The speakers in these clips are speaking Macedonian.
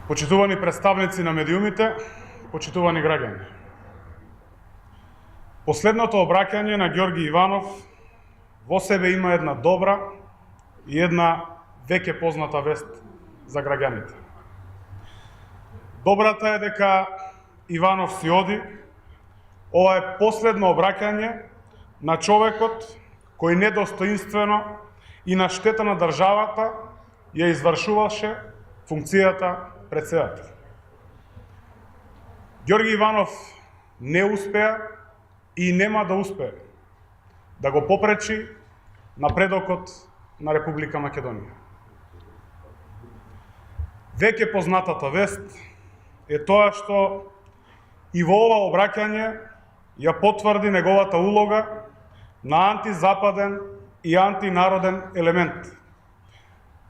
Почитувани представници на медиумите, почитувани граѓани. Последното обраќање на Ѓорги Иванов во себе има една добра и една веќе позната вест за граѓаните. Добрата е дека Иванов си оди. Ова е последно обраќање на човекот кој недостоинствено и на штета на државата ја извршуваше функцијата председател. Ѓорги Иванов не успеа и нема да успее да го попречи напредокот на Република Македонија. Веќе познатата вест е тоа што и во ова обраќање ја потврди неговата улога на антизападен и антинароден елемент.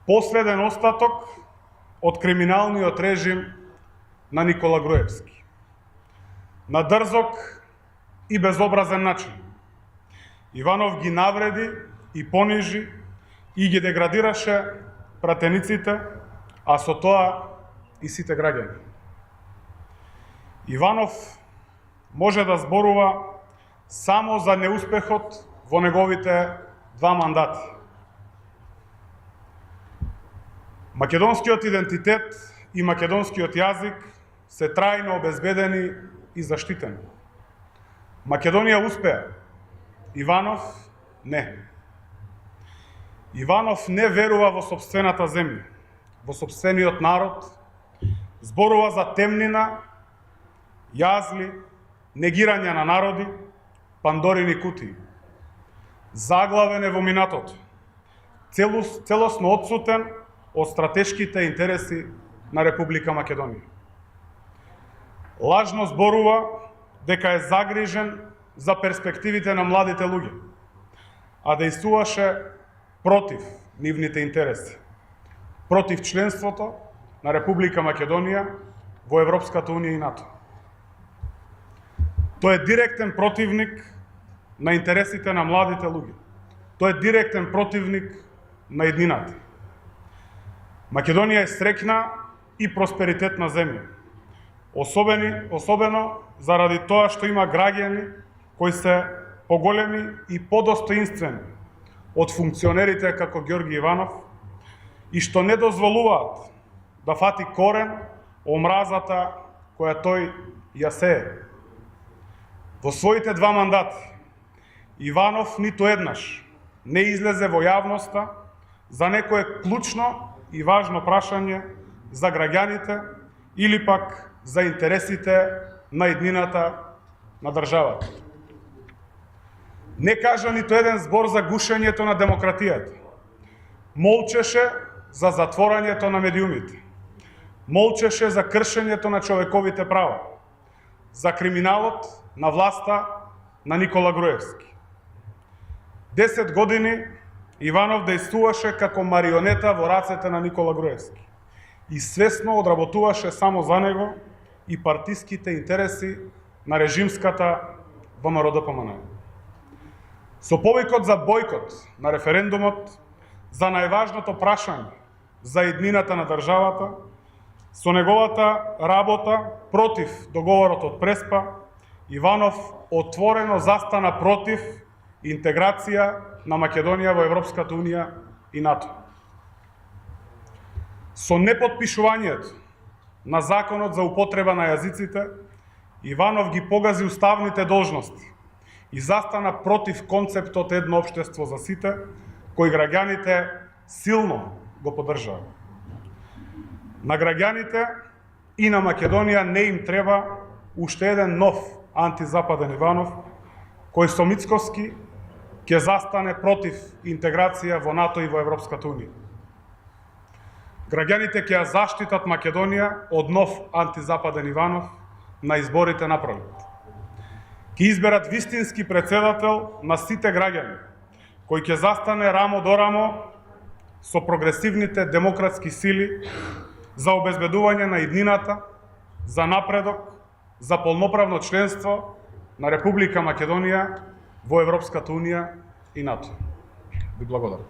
Последен остаток од криминалниот режим на Никола Груевски. На дрзок и безобразен начин Иванов ги навреди и понижи и ги деградираше пратениците, а со тоа и сите граѓани. Иванов може да зборува само за неуспехот во неговите 2 мандати. Македонскиот идентитет и македонскиот јазик се трајно обезбедени и заштитени. Македонија успеа, Иванов не. Иванов не верува во сопствената земја, во сопствениот народ, зборува за темнина, јазли, негирање на народи, пандорини кутии. Заглавен е во минатото, целосно отсутен од стратешките интереси на Република Македонија. Лажно зборува дека е загрижен за перспективите на младите луѓе, а дејствуваше против нивните интереси, против членството на Република Македонија во Европската Унија и НАТО. Тој е директен противник на интересите на младите луѓе. Тој е директен противник на еднината. Македонија е среќна и просперитетна земја. Особено заради тоа што има граѓани кои се поголеми и подостоинствени од функционерите како Ѓорги Иванов и што не дозволуваат да фати корен омразата која тој ја сее. Во своите 2 мандати Иванов ниту еднаш не излезе во јавноста за некое клучно и важно прашање за граѓаните или пак за интересите на еднината на државата. Не кажа ниту еден збор за гушењето на демократијата. Молчеше за затворањето на медиумите. Молчеше за кршењето на човековите права, за криминалот на власта на Никола Груевски. 10 години Иванов дејствуваше како марионета во рацете на Никола Груевски и свесно одработуваше само за него и партиските интереси на режимската ВМРО-ДПМН. Со повикот за бојкот на референдумот, за најважното прашање за еднината на државата, со неговата работа против договорот од Преспа, Иванов отворено застана против интеграција на Македонија во Европската Унија и НАТО. Со непотпишувањето на законот за употреба на јазиците, Иванов ги погази уставните должности и застана против концептот едно општество за сите, кој граѓаните силно го поддржаа. На граѓаните и на Македонија не им треба уште еден нов антизападен Иванов, кој со Мицковски ќе застане против интеграција во НАТО и во Европската Унија. Граѓаните ќе ја заштитат Македонија од нов антизападен Иванов на изборите напролет. Ќе изберат вистински председател на сите граѓани, кој ќе застане рамо до рамо со прогресивните демократски сили за обезбедување на еднината, за напредок, за полноправно членство на Република Македонија во Европската Унија и НАТО. Ви благодарам.